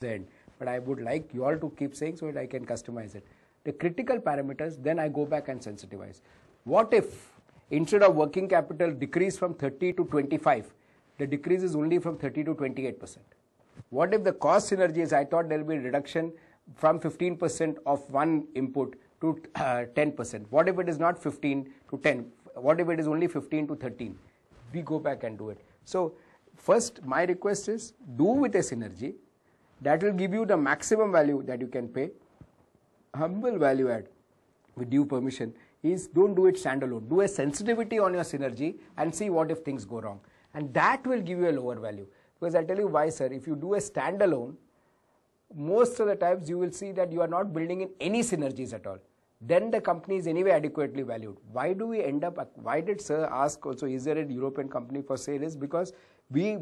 end. But I would like you all to keep saying so that I can customize it. The critical parameters, then I go back and sensitivize. What if instead of working capital decrease from 30 to 25, the decrease is only from 30 to 28%? What if the cost synergies, I thought there will be a reduction from 15% of one input to 10%. What if it is not 15 to 10? What if it is only 15 to 13? We go back and do it. So first, my request is do with a synergy that will give you the maximum value that you can pay. Humble value add with due permission is don't do it standalone. Do a sensitivity on your synergy and see what if things go wrong. And that will give you a lower value. Because I'll tell you why, sir. If you do a standalone, most of the times you will see that you are not building in any synergies at all. Then the company is anyway adequately valued. Why do we end up, why did sir ask also, is there a European company for sale? Is because we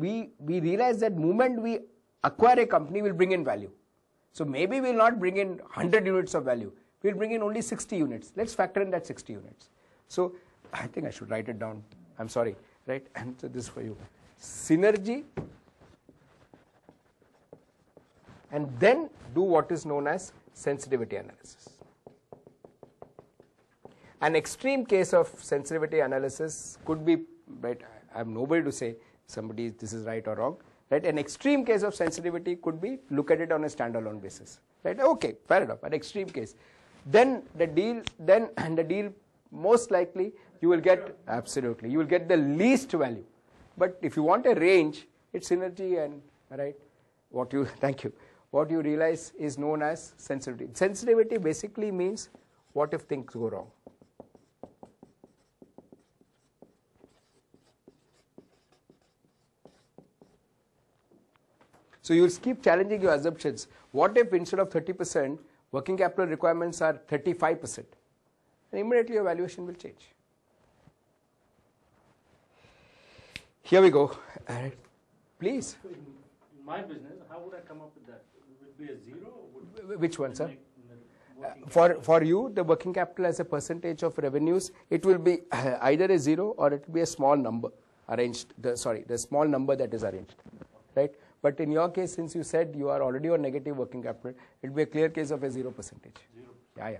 realize that moment we acquire a company, will bring in value. So maybe we'll not bring in 100 units of value. We'll bring in only 60 units. Let's factor in that 60 units. So I think I should write it down. I'm sorry, right? And so this for you. Synergy, and then do what is known as sensitivity analysis. An extreme case of sensitivity analysis could be, right, I have nobody to say somebody this is right or wrong, right? An extreme case of sensitivity could be look at it on a standalone basis, right? Okay, fair enough, an extreme case. Then the deal most likely you will get, absolutely, you will get the least value. But if you want a range, it's synergy and, right, thank you. What you realize is known as sensitivity. Sensitivity basically means what if things go wrong. So you will keep challenging your assumptions. What if instead of 30%, working capital requirements are 35%? And immediately your valuation will change. Here we go. Please. So in my business, how would I come up with that? Would it be a zero? Or which one, sir? For you, the working capital as a percentage of revenues, it will be either a zero or it will be a small number arranged. The small number that is arranged, right? But in your case, since you said you are already on negative working capital, it will be a clear case of a 0%. Yeah.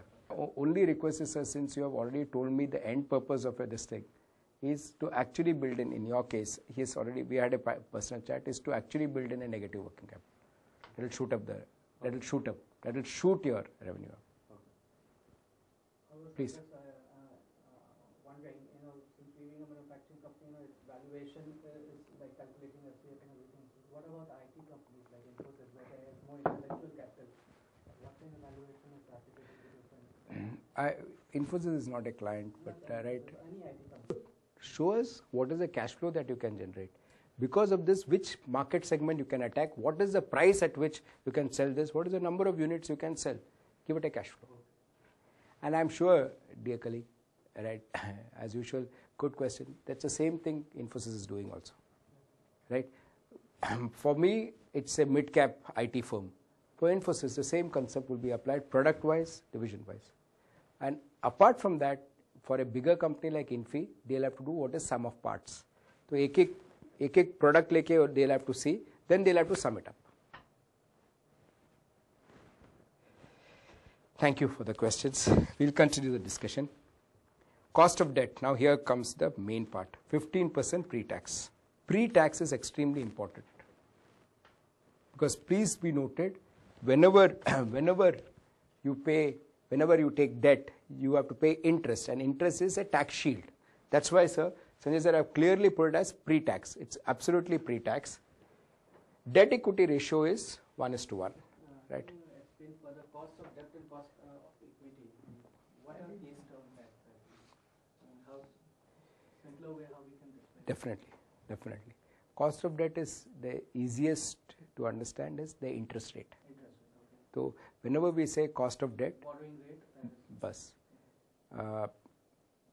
Only request is, sir, since you have already told me the end purpose of this thing is to actually build in your case, we had a personal chat, is to actually build in a negative working capital. That will shoot up that will shoot your revenue up. Please. Wondering, since we being a manufacturing company, its valuation is like calculating FCF and everything. What about IT companies like Infosys, where there is more intellectual capital? What kind of valuation is applicable? Infosys is not a client, but right. Any IT company. Show us what is the cash flow that you can generate. Because of this, which market segment you can attack, what is the price at which you can sell this, what is the number of units you can sell. Give it a cash flow. And I'm sure, dear colleague, right, as usual, good question. That's the same thing Infosys is doing also, right? For me, it's a mid-cap IT firm. For Infosys, the same concept will be applied product-wise, division-wise. And apart from that, for a bigger company like Infi, they'll have to do what is sum of parts. So, एक product leke they'll have to see, then they'll have to sum it up. Thank you for the questions. We'll continue the discussion. Cost of debt. Now here comes the main part. 15% pre-tax. Pre-tax is extremely important. Because please be noted, whenever you take debt, you have to pay interest, and interest is a tax shield. That's why, sir, Sanjay sir, I've clearly put it as pre-tax. It's absolutely pre-tax. Debt equity ratio is 1:1, right? Explain further cost of debt and cost of equity. What are these terms that? How simpler way how we can explain? Definitely. Cost of debt is the easiest to understand is the interest rate. So whenever we say cost of debt, borrowing rate, bus.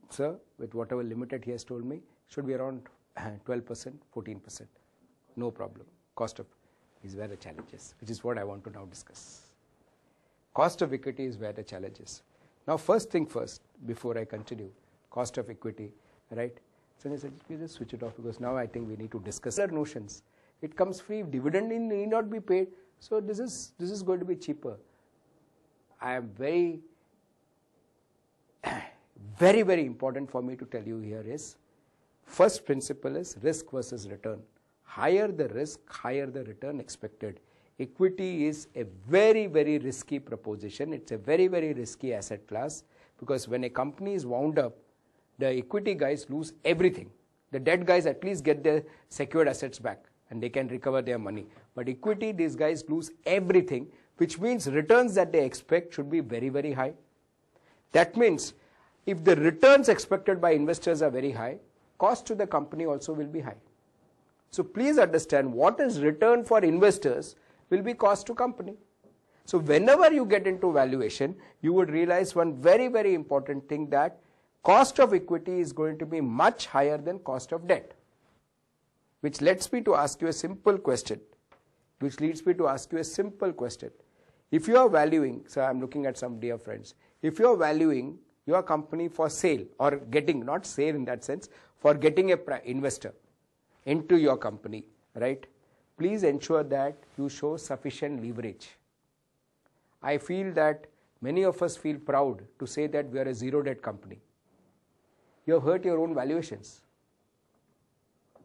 Sir, with whatever limited he has told me, should be around 12%, 14%. No problem. Cost of is where the challenge is, which is what I want to now discuss. Cost of equity is where the challenge is. Now, first thing first, before I continue, cost of equity, right? Sanjay said, we just switch it off because now I think we need to discuss other notions. It comes free, dividend need not be paid. So this is going to be cheaper. I am very important for me to tell you here is, first principle is risk versus return. Higher the risk, higher the return expected. Equity is a very risky proposition. It's a very risky asset class, because when a company is wound up, the equity guys lose everything. The debt guys at least get their secured assets back and they can recover their money. But equity, these guys lose everything, which means returns that they expect should be very high. That means if the returns expected by investors are very high, cost to the company also will be high. So please understand, what is return for investors will be cost to company. So whenever you get into valuation, you would realize one very important thing, that cost of equity is going to be much higher than cost of debt. Which leads me to ask you a simple question. If you are valuing, so I am looking at some dear friends, if you are valuing your company for sale, or getting, not sale in that sense, for getting a investor into your company, right? Please ensure that you show sufficient leverage. I feel that many of us feel proud to say that we are a zero debt company. You have hurt your own valuations.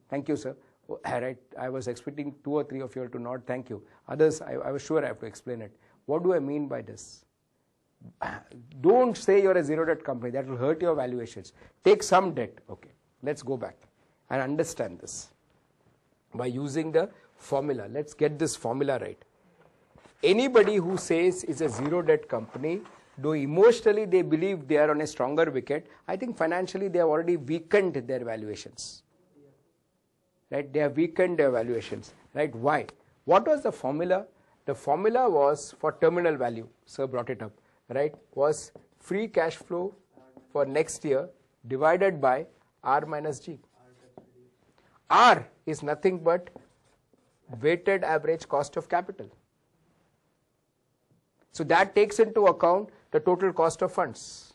Thank you, sir. Oh, right. I was expecting 2 or 3 of you to nod. Thank you. Others, I was sure I have to explain it. What do I mean by this? Don't say you're a zero debt company. That will hurt your valuations. Take some debt. Okay. Let's go back and understand this by using the formula. Let's get this formula right. Anybody who says is a zero debt company, though emotionally they believe they are on a stronger wicket, I think financially they have already weakened their valuations. Right? They have weakened their valuations. Right? Why? What was the formula? The formula was for terminal value. Sir brought it up. Right? Was free cash flow for next year divided by R minus G. R is nothing but weighted average cost of capital. So that takes into account the total cost of funds.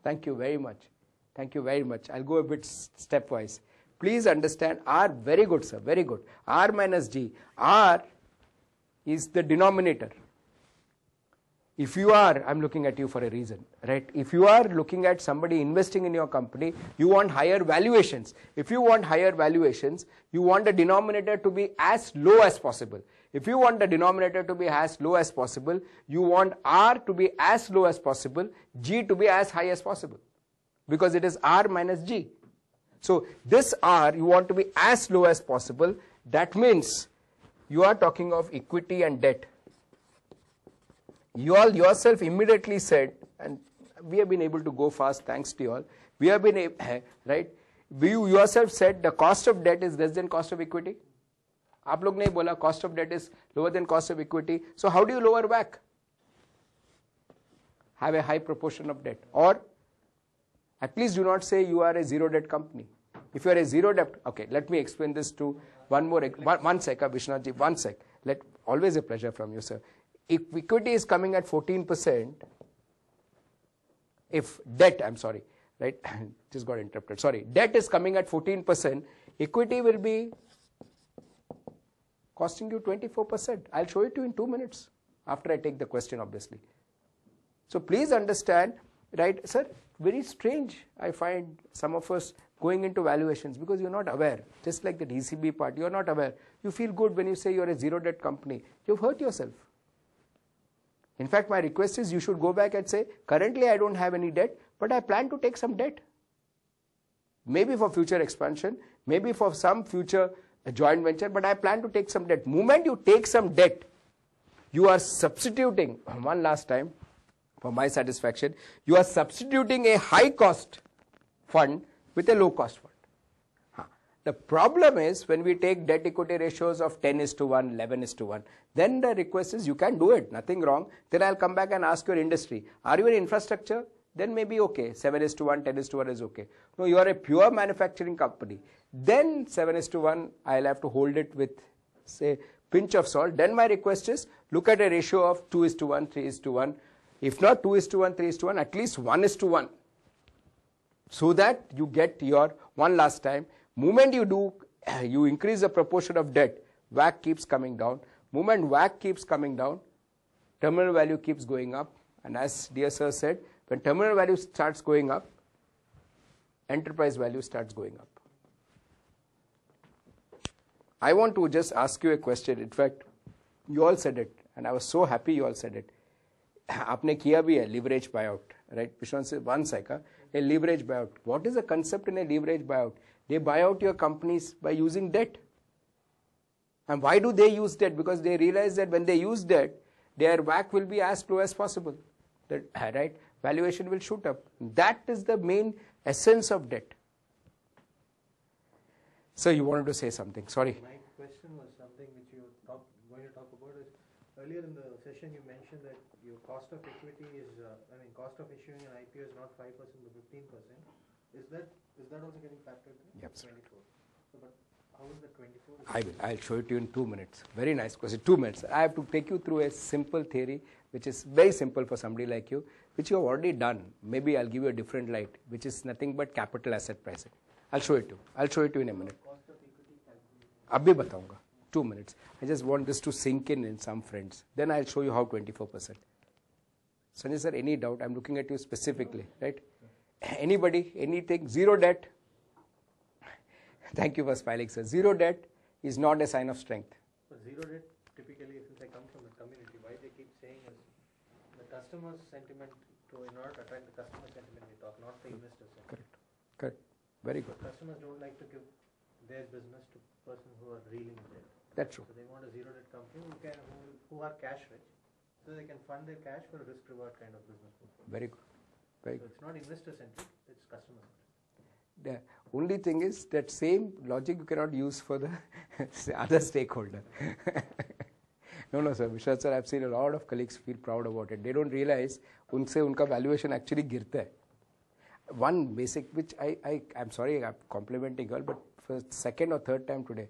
Thank you very much. Thank you very much. I'll go a bit stepwise. Please understand, R, very good, sir, very good. R minus G. R is the denominator. If you are, I'm looking at you for a reason, right? If you are looking at somebody investing in your company, you want higher valuations. If you want higher valuations, you want the denominator to be as low as possible. If you want the denominator to be as low as possible, you want R to be as low as possible, G to be as high as possible, because it is R minus G. So this R you want to be as low as possible. That means you are talking of equity and debt. You all yourself immediately said, and we have been able to go fast thanks to you all. We have been, right? You yourself said the cost of debt is less than cost of equity. आप लोग नहीं बोला cost of debt is lower than cost of equity. So how do you lower WACC? Have a high proportion of debt, or at least do not say you are a zero debt company. If you are a zero debt, okay, let me explain this to one sec, Vishnathji, one sec. Always a pleasure from you, sir. If equity is coming at 14%, if debt, I'm sorry, right, just got interrupted, sorry, debt is coming at 14%, equity will be costing you 24%. I'll show it to you in 2 minutes after I take the question, obviously. So please understand, right, sir, very strange I find some of us going into valuations because you're not aware. Just like the ECB part, you're not aware. You feel good when you say you're a zero debt company. You've hurt yourself. In fact, my request is you should go back and say, currently I don't have any debt, but I plan to take some debt. Maybe for future expansion, maybe for some future joint venture, but I plan to take some debt. Moment you take some debt, you are substituting, one last time for my satisfaction, you are substituting a high cost fund with a low cost fund. The problem is when we take debt equity ratios of 10:1, 11:1, then the request is you can do it, nothing wrong. Then I'll come back and ask your industry, are you in infrastructure? Then maybe okay, 7:1, 10:1 is okay. No, you are a pure manufacturing company. Then 7:1, I'll have to hold it with, say, pinch of salt. Then my request is look at a ratio of 2:1, 3:1. If not 2:1, 3:1, at least 1:1. So that you get your, one last time, moment you do you increase the proportion of debt, WACC keeps coming down. Moment WACC keeps coming down, terminal value keeps going up. And as dear sir said, when terminal value starts going up, enterprise value starts going up. I want to just ask you a question. In fact, you all said it, and I was so happy you all said it. आपने किया भी है leverage buyout, right? Vishwan said one second, a leverage buyout. What is the concept in a leverage buyout? They buy out your companies by using debt. And why do they use debt? Because they realize that when they use debt, their WACC will be as low as possible. That, right? Valuation will shoot up. That is the main essence of debt. So you wanted to say something. Sorry. My question was something which you going to talk about is earlier in the session you mentioned that your cost of equity is, cost of issuing an IPO is not 5% but 15%. Is that also getting factored in? Yep. 24. So, but how is the 24? I'll show it to you in 2 minutes. Very nice question. 2 minutes. I have to take you through a simple theory, which is very simple for somebody like you, which you have already done. Maybe I'll give you a different light, which is nothing but capital asset pricing. I'll show it to you. I'll show it to you in a minute. Abhi bataunga. 2 minutes. I just want this to sink in some friends. Then I'll show you how 24%. Sanjay sir, any doubt? I'm looking at you specifically, right? Anybody? Anything? Zero debt? Thank you for smiling, sir. Zero debt is not a sign of strength. But zero debt, typically, since I come from the community, why they keep saying is the customer's sentiment, in order to attract the customer sentiment we talk, not the investor sentiment. Correct. Very good. Customers don't like to give their business to persons who are reeling with debt. That's true. So they want a zero debt company who are cash rich, so they can fund their cash for a risk reward kind of business. Very good. Very So good. it's not investor centric, it's customer centric. The only thing is that same logic you cannot use for the other stakeholder. No, sir. Vishal sir, I've seen a lot of colleagues feel proud about it. They don't realize unse unka valuation actually girta hai. One basic, which I'm sorry, I'm complimenting you all, but for second or third time today,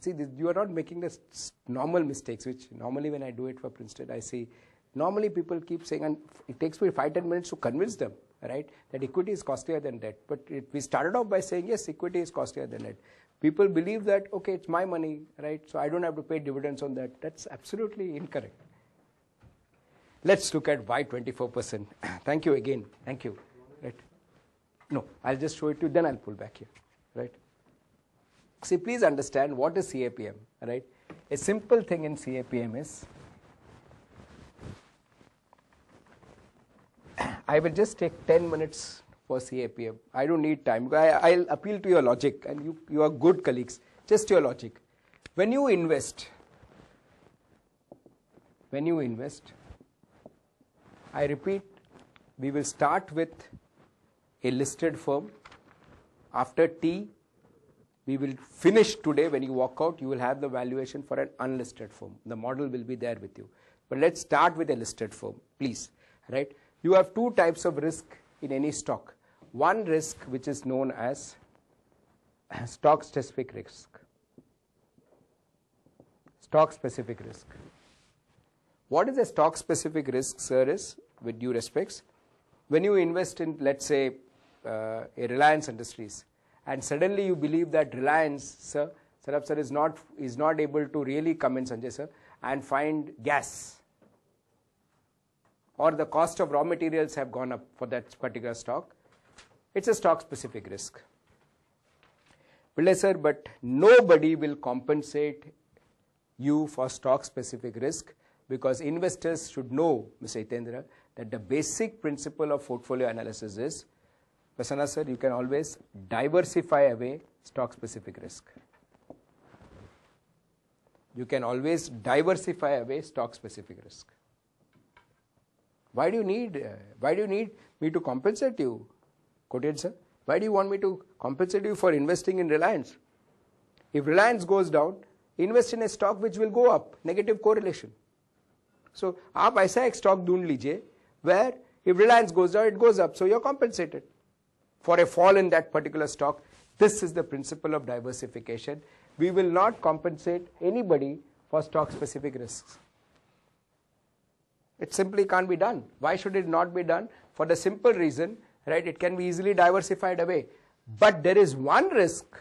see, you are not making the normal mistakes, which normally when I do it for Princeton, I see, normally people keep saying, and it takes me 5-10 minutes to convince them, right, that equity is costlier than debt. But we started off by saying, yes, equity is costlier than debt. People believe that, okay, it's my money, right, so I don't have to pay dividends on that. That's absolutely incorrect. Let's look at why 24%. Thank you again. Thank you. Right. No, I'll just show it to you, then I'll pull back here. Right. See, please understand what is CAPM. Right. A simple thing in CAPM is, I will just take 10 minutes for CAPM. I don't need time. I'll appeal to your logic, and you are good colleagues. Just your logic. When you invest, I repeat, we will start with a listed firm. After T, we will finish today. When you walk out, you will have the valuation for an unlisted firm. The model will be there with you. But let's start with a listed firm, please. Right? You have two types of risk in any stock. One risk which is known as stock-specific risk. Stock-specific risk. What is a stock-specific risk, sir, is, with due respects, when you invest in, let's say, a Reliance Industries, and suddenly you believe that Reliance, sir, Sarab sir, is not able to really come in, Sanjay sir, and find gas, or the cost of raw materials have gone up for that particular stock. It's a stock-specific risk. Pillai sir, but nobody will compensate you for stock-specific risk, because investors should know, Mr. Hitendra, that the basic principle of portfolio analysis is, Prasanna sir, you can always diversify away stock-specific risk. You can always diversify away stock-specific risk. Why do you need me to compensate you, Kotian sir? Why do you want me to compensate you for investing in Reliance? If Reliance goes down, invest in a stock which will go up, negative correlation. So, आप ऐसा एक stock ढूंढ लीजिए where if Reliance goes down, it goes up, so you're compensated for a fall in that particular stock. This is the principle of diversification. We will not compensate anybody for stock-specific risks. It simply can't be done. Why should it not be done? For the simple reason, right, it can be easily diversified away. But there is one risk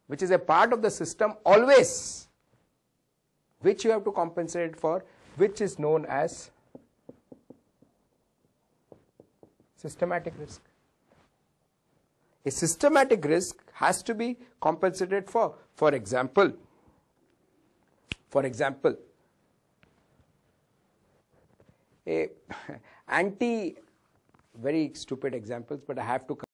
which is a part of the system always, which you have to compensate for, which is known as systematic risk. A systematic risk has to be compensated for. For example, a very stupid examples, but I have to